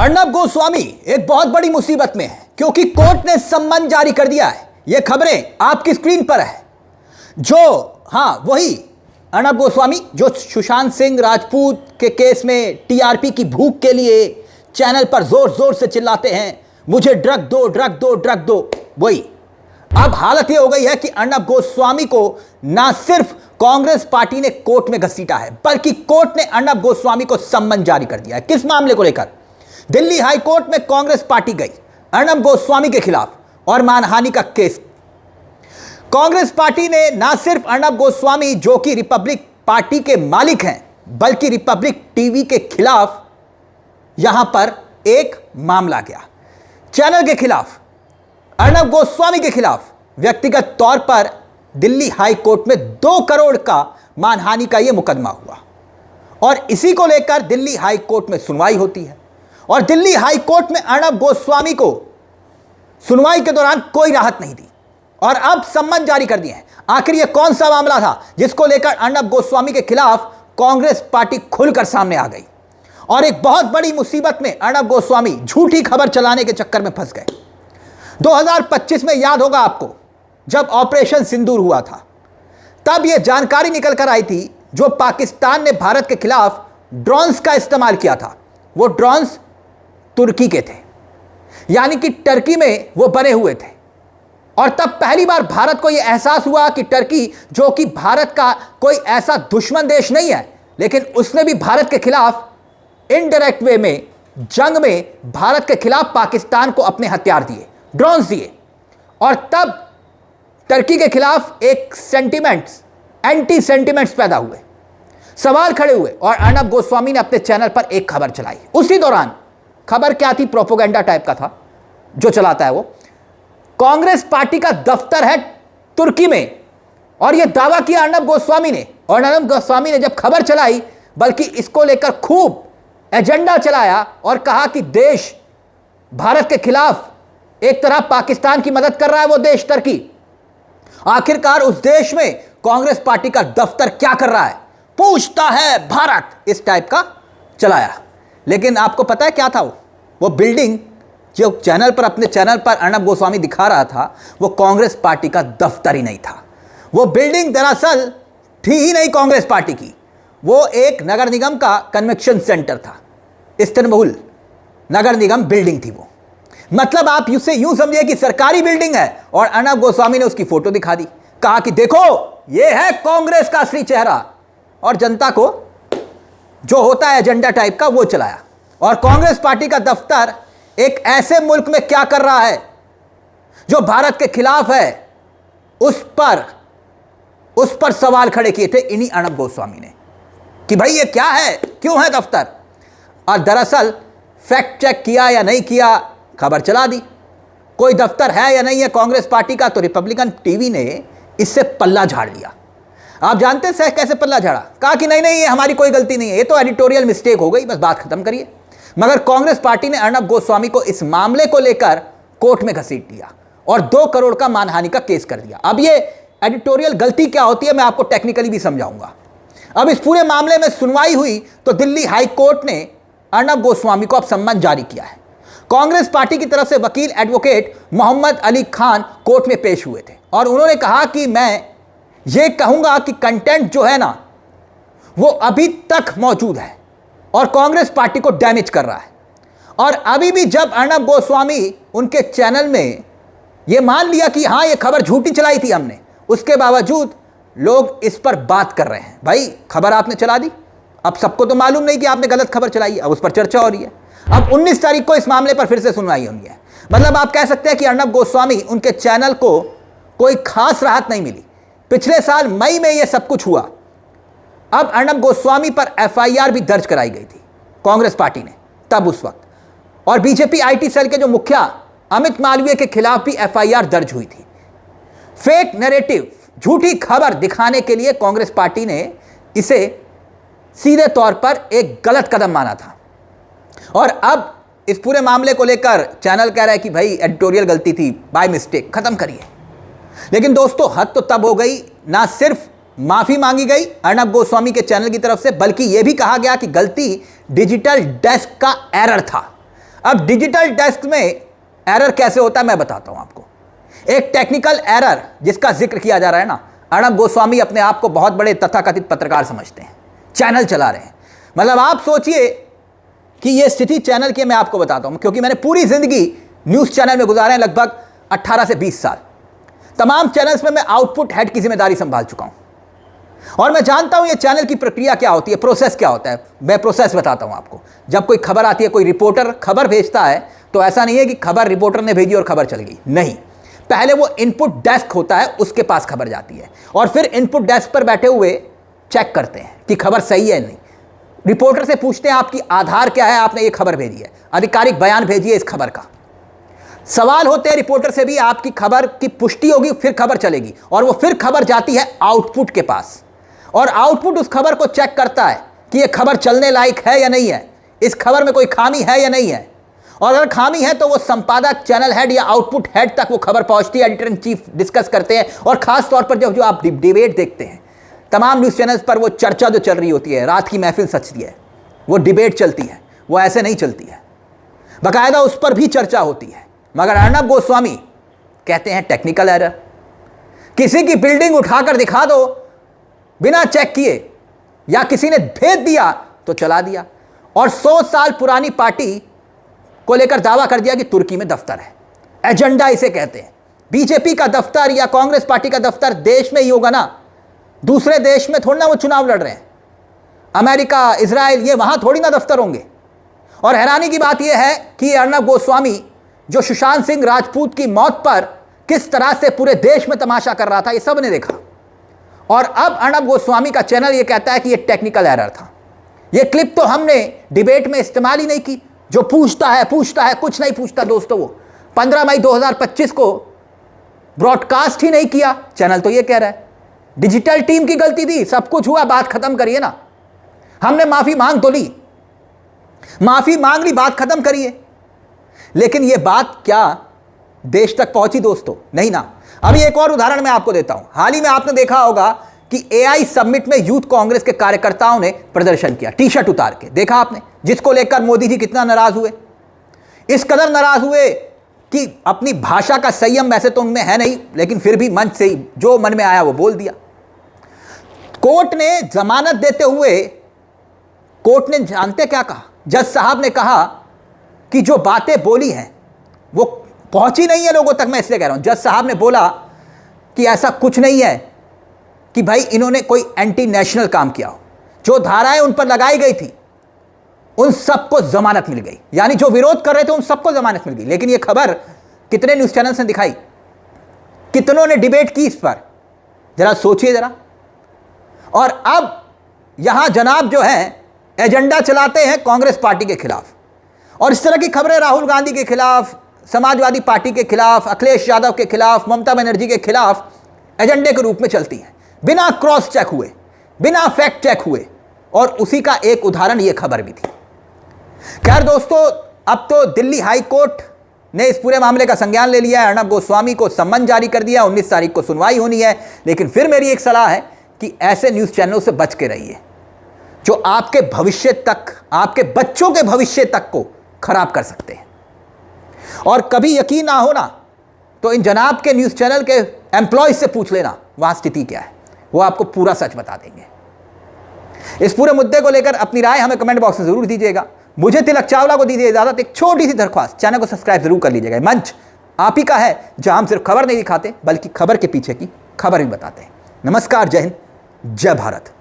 अर्नब गोस्वामी एक बहुत बड़ी मुसीबत में है क्योंकि कोर्ट ने सम्मन जारी कर दिया है। यह खबरें आपकी स्क्रीन पर है। वही अर्नब गोस्वामी जो सुशांत सिंह राजपूत के केस में टीआरपी की भूख के लिए चैनल पर जोर जोर से चिल्लाते हैं, मुझे ड्रग दो ड्रग दो ड्रग दो। वही अब हालत यह हो गई है कि अर्नब गोस्वामी को ना सिर्फ कांग्रेस पार्टी ने कोर्ट में घसीटा है बल्कि कोर्ट ने अर्नब गोस्वामी को सम्मन जारी कर दिया है। किस मामले को लेकर? दिल्ली हाई कोर्ट में कांग्रेस पार्टी गई अर्नब गोस्वामी के खिलाफ और मानहानि का केस। कांग्रेस पार्टी ने ना सिर्फ अर्नब गोस्वामी जो कि रिपब्लिक पार्टी के मालिक हैं बल्कि रिपब्लिक टीवी के खिलाफ यहां पर एक मामला गया। चैनल के खिलाफ, अर्नब गोस्वामी के खिलाफ व्यक्तिगत तौर पर दिल्ली हाई कोर्ट में 2 करोड़ का मानहानि का यह मुकदमा हुआ और इसी को लेकर दिल्ली हाई कोर्ट में सुनवाई होती है। और दिल्ली हाई कोर्ट में अर्नब गोस्वामी को सुनवाई के दौरान कोई राहत नहीं दी और अब सम्मन जारी कर दिए हैं। आखिर यह कौन सा मामला था जिसको लेकर अर्नब गोस्वामी के खिलाफ कांग्रेस पार्टी खुलकर सामने आ गई और एक बहुत बड़ी मुसीबत में अर्नब गोस्वामी झूठी खबर चलाने के चक्कर में फंस गए। 2025 में याद होगा आपको, जब ऑपरेशन सिंदूर हुआ था, तब यह जानकारी निकल कर आई थी जो पाकिस्तान ने भारत के खिलाफ ड्रोन्स का इस्तेमाल किया था। वो ड्रोन्स तुर्की के थे, यानी कि टर्की में वो बने हुए थे। और तब पहली बार भारत को यह एहसास हुआ कि टर्की, जो कि भारत का कोई ऐसा दुश्मन देश नहीं है, लेकिन उसने भी भारत के खिलाफ इनडायरेक्ट वे में जंग में भारत के खिलाफ पाकिस्तान को अपने हथियार दिए, ड्रोन्स दिए। और तब टर्की के खिलाफ एक एंटी सेंटिमेंट्स पैदा हुए, सवाल खड़े हुए और अर्नब गोस्वामी ने अपने चैनल पर एक खबर चलाई। उसी दौरान खबर क्या थी? प्रोपोगेंडा टाइप का था जो चलाता है वो। कांग्रेस पार्टी का दफ्तर है तुर्की में और यह दावा किया अर्नब गोस्वामी ने। और अर्नब गोस्वामी ने जब खबर चलाई, बल्कि इसको लेकर खूब एजेंडा चलाया और कहा कि देश भारत के खिलाफ एक तरह पाकिस्तान की मदद कर रहा है, वो देश टर्की। आखिरकार उस देश में कांग्रेस पार्टी का दफ्तर क्या कर रहा है, पूछता है भारत, इस टाइप का चलाया। लेकिन आपको पता है क्या था? वो बिल्डिंग जो चैनल पर, अपने चैनल पर अर्नब गोस्वामी दिखा रहा था, वो कांग्रेस पार्टी का दफ्तर ही नहीं था। वो बिल्डिंग दरअसल थी ही नहीं कांग्रेस पार्टी की, वो एक नगर निगम का कन्वेंशन सेंटर था। इस्तांबुल नगर निगम बिल्डिंग थी वो। मतलब आप उसे यूं समझिए कि सरकारी बिल्डिंग है और अर्नब गोस्वामी ने उसकी फोटो दिखा दी, कहा कि देखो ये है कांग्रेस का असली चेहरा, और जनता को जो होता है एजेंडा टाइप का वो चलाया। और कांग्रेस पार्टी का दफ्तर एक ऐसे मुल्क में क्या कर रहा है जो भारत के खिलाफ है, उस पर सवाल खड़े किए थे इन्हीं अर्नब गोस्वामी ने कि भाई ये क्या है, क्यों है दफ्तर। और दरअसल फैक्ट चेक किया या नहीं किया, खबर चला दी। कोई दफ्तर है या नहीं है कांग्रेस पार्टी का, तो रिपब्लिकन टीवी ने इससे पल्ला झाड़ लिया। आप जानते हैं कैसे पल्ला झाड़ा? कहा कि नहीं ये हमारी कोई गलती नहीं है, ये तो एडिटोरियल मिस्टेक हो गई, बस बात खत्म करिए। मगर कांग्रेस पार्टी ने अर्नब गोस्वामी को इस मामले को लेकर कोर्ट में घसीट दिया और 2 करोड़ का मानहानि का केस कर दिया। अब ये एडिटोरियल गलती क्या होती है मैं आपको टेक्निकली भी समझाऊंगा। अब इस पूरे मामले में सुनवाई हुई तो दिल्ली हाई कोर्ट ने अर्नब गोस्वामी को अब सम्मन जारी किया है। कांग्रेस पार्टी की तरफ से वकील एडवोकेट मोहम्मद अली खान कोर्ट में पेश हुए थे और उन्होंने कहा कि मैं ये कहूंगा कि कंटेंट जो है ना, वो अभी तक मौजूद है और कांग्रेस पार्टी को डैमेज कर रहा है। और अभी भी जब अर्नब गोस्वामी उनके चैनल में ये मान लिया कि हाँ ये खबर झूठी चलाई थी हमने, उसके बावजूद लोग इस पर बात कर रहे हैं। भाई खबर आपने चला दी, अब सबको तो मालूम नहीं कि आपने गलत खबर चलाई है, अब उस पर चर्चा हो रही है। अब 19 तारीख को इस मामले पर फिर से सुनवाई होनी है। मतलब आप कह सकते हैं कि अर्नब गोस्वामी, उनके चैनल को कोई खास राहत नहीं मिली। पिछले साल मई में यह सब कुछ हुआ। अब अर्नब गोस्वामी पर एफआईआर भी दर्ज कराई गई थी कांग्रेस पार्टी ने तब उस वक्त, और बीजेपी आईटी सेल के जो मुखिया अमित मालवीय के खिलाफ भी एफआईआर दर्ज हुई थी। फेक नैरेटिव, झूठी खबर दिखाने के लिए कांग्रेस पार्टी ने इसे सीधे तौर पर एक गलत कदम माना था। और अब इस पूरे मामले को लेकर चैनल कह रहा है कि भाई एडिटोरियल गलती थी, बाय मिस्टेक, खत्म करिए। लेकिन दोस्तों हद तो तब हो गई, ना सिर्फ माफी मांगी गई अर्नब गोस्वामी के चैनल की तरफ से, बल्कि यह भी कहा गया कि गलती डिजिटल डेस्क का एरर था। अब डिजिटल डेस्क में एरर कैसे होता है मैं बताता हूं आपको। एक टेक्निकल एरर जिसका जिक्र किया जा रहा है ना, अर्णब गोस्वामी अपने आप को बहुत बड़े तथाकथित पत्रकार समझते हैं, चैनल चला रहे हैं। मतलब आप सोचिए कि यह स्थिति चैनल की, मैं आपको बताता हूं क्योंकि मैंने पूरी जिंदगी न्यूज चैनल में गुजारे हैं, लगभग 18 से 20 साल। तमाम चैनल्स में मैं आउटपुट हेड की जिम्मेदारी संभाल चुका हूं और मैं जानता हूं ये चैनल की प्रक्रिया क्या होती है, प्रोसेस क्या होता है। मैं प्रोसेस बताता हूं आपको। जब कोई खबर आती है, कोई रिपोर्टर खबर भेजता है, तो ऐसा नहीं है कि खबर रिपोर्टर ने भेजी और खबर चल गई, नहीं। पहले वो इनपुट डेस्क होता है, उसके पास खबर जाती है और फिर इनपुट डेस्क पर बैठे हुए चेक करते हैं कि खबर सही है नहीं। रिपोर्टर से पूछते हैं आपकी आधार क्या है, आपने ये खबर भेजी है, आधिकारिक बयान भेजिए इस खबर का। सवाल होते हैं रिपोर्टर से भी, आपकी खबर की पुष्टि होगी, फिर खबर चलेगी और वो फिर खबर जाती है आउटपुट के पास और आउटपुट उस खबर को चेक करता है कि ये खबर चलने लायक है या नहीं है, इस खबर में कोई खामी है या नहीं है। और अगर खामी है तो वो संपादक, चैनल हेड या आउटपुट हेड तक वो खबर पहुंचती है, एडिटर इन चीफ डिस्कस करते हैं। और खास तौर पर जो आप डिबेट देखते हैं तमाम न्यूज़ चैनल्स पर, वो चर्चा जो चल रही होती है, रात की महफिल सचती है, वो डिबेट चलती है, वो ऐसे नहीं चलती है, बाकायदा उस पर भी चर्चा होती है। मगर अर्णब गोस्वामी कहते हैं टेक्निकल एरर। किसी की बिल्डिंग उठाकर दिखा दो बिना चेक किए, या किसी ने भेज दिया तो चला दिया और 100 साल पुरानी पार्टी को लेकर दावा कर दिया कि तुर्की में दफ्तर है। एजेंडा इसे कहते हैं। बीजेपी का दफ्तर या कांग्रेस पार्टी का दफ्तर देश में ही होगा ना, दूसरे देश में थोड़ी ना वो चुनाव लड़ रहे हैं। अमेरिका, इजराइल, ये वहां थोड़ी ना दफ्तर होंगे। और हैरानी की बात यह है कि अर्णब गोस्वामी जो सुशांत सिंह राजपूत की मौत पर किस तरह से पूरे देश में तमाशा कर रहा था, ये सब ने देखा। और अब अर्णब गोस्वामी का चैनल ये कहता है कि ये टेक्निकल एरर था। ये क्लिप तो हमने डिबेट में इस्तेमाल ही नहीं की। जो पूछता है कुछ नहीं पूछता दोस्तों। वो 15 मई 2025 को ब्रॉडकास्ट ही नहीं किया, चैनल तो ये कह रहा है डिजिटल टीम की गलती थी, सब कुछ हुआ, बात खत्म करिए ना। हमने माफी मांग तो ली, माफी मांग ली, बात खत्म करिए। लेकिन ये बात क्या देश तक पहुंची दोस्तों? नहीं ना। अभी एक और उदाहरण मैं आपको देता हूं। हाल ही में आपने देखा होगा कि एआई समिट में यूथ कांग्रेस के कार्यकर्ताओं ने प्रदर्शन किया, टी शर्ट उतार के, देखा आपने, जिसको लेकर मोदी जी कितना नाराज हुए। इस कदर नाराज हुए कि अपनी भाषा का संयम वैसे तो उनमें है नहीं, लेकिन फिर भी मंच से ही जो मन में आया वो बोल दिया। कोर्ट ने जमानत देते हुए, कोर्ट ने जानते क्या कहा? जज साहब ने कहा कि जो बातें बोली हैं वो पहुंची नहीं है लोगों तक, मैं इसलिए कह रहा हूं। जज साहब ने बोला कि ऐसा कुछ नहीं है कि भाई इन्होंने कोई एंटी नेशनल काम किया हो। जो धाराएं उन पर लगाई गई थी उन सबको जमानत मिल गई, यानी जो विरोध कर रहे थे उन सबको जमानत मिल गई। लेकिन यह खबर कितने न्यूज चैनल्स ने दिखाई, कितनों ने डिबेट की इस पर, जरा सोचिए जरा। और अब यहां जनाब जो है एजेंडा चलाते हैं कांग्रेस पार्टी के खिलाफ, और इस तरह की खबरें राहुल गांधी के खिलाफ, समाजवादी पार्टी के खिलाफ, अखिलेश यादव के खिलाफ, ममता बनर्जी के खिलाफ एजेंडे के रूप में चलती हैं, बिना क्रॉस चेक हुए, बिना फैक्ट चेक हुए। और उसी का एक उदाहरण यह खबर भी थी। खैर दोस्तों, अब तो दिल्ली हाई कोर्ट ने इस पूरे मामले का संज्ञान ले लिया है, अर्णब गोस्वामी को सम्मन जारी कर दिया, 19 तारीख को सुनवाई होनी है। लेकिन फिर मेरी एक सलाह है कि ऐसे न्यूज़ चैनलों से बच के रहिए जो आपके भविष्य तक, आपके बच्चों के भविष्य तक को खराब कर सकते हैं। और कभी यकीन ना हो ना तो इन जनाब के न्यूज़ चैनल के एम्प्लॉयज से पूछ लेना वहाँ स्थिति क्या है, वो आपको पूरा सच बता देंगे। इस पूरे मुद्दे को लेकर अपनी राय हमें कमेंट बॉक्स में जरूर दीजिएगा। मुझे तिलक चावला को दीजिए इजाजत। एक छोटी सी दरख्वास्त, चैनल को सब्सक्राइब जरूर कर लीजिएगा। मंच आप ही का है जहां हम सिर्फ खबर नहीं दिखाते बल्कि खबर के पीछे की खबर भी बताते हैं। नमस्कार, जय हिंद, जय भारत।